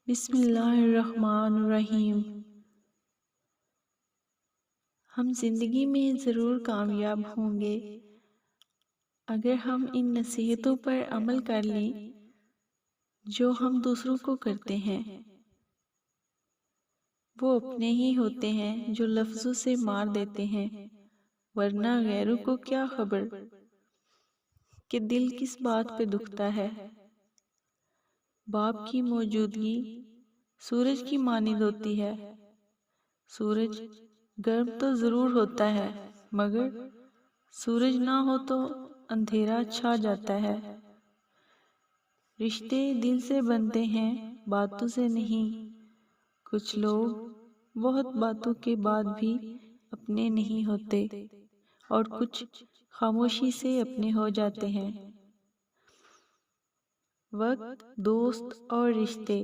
بسم اللہ الرحمن الرحیم۔ ہم زندگی میں ضرور کامیاب ہوں گے اگر ہم ان نصیحتوں پر عمل کر لیں جو ہم دوسروں کو کرتے ہیں۔ وہ اپنے ہی ہوتے ہیں جو لفظوں سے مار دیتے ہیں، ورنہ غیروں کو کیا خبر کہ دل کس بات پہ دکھتا ہے۔ باپ کی موجودگی سورج کی مانند ہوتی ہے۔ سورج گرم تو ضرور ہوتا ہے، مگر سورج نہ ہو تو اندھیرا چھا جاتا ہے۔ رشتے دل سے بنتے ہیں، باتوں سے نہیں۔ کچھ لوگ بہت باتوں کے بعد بھی اپنے نہیں ہوتے، اور کچھ خاموشی سے اپنے ہو جاتے ہیں۔ وقت، دوست اور رشتے،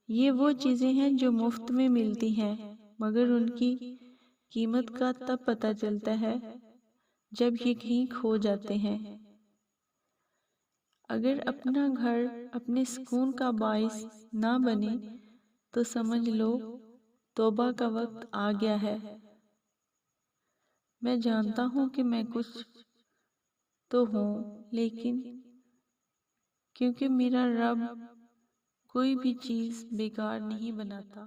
یہ وہ چیزیں ہیں جو مفت میں ملتی ہیں، مگر ان کی قیمت کا تب پتہ چلتا ہے جب یہ کہیں کھو جاتے ہیں۔ اگر اپنا گھر اپنے سکون کا باعث نہ بنے تو سمجھ لو توبہ کا وقت آ گیا ہے۔ میں جانتا ہوں کہ میں کچھ تو ہوں، لیکن کیونکہ میرا رب کوئی بھی چیز بیکار نہیں بناتا۔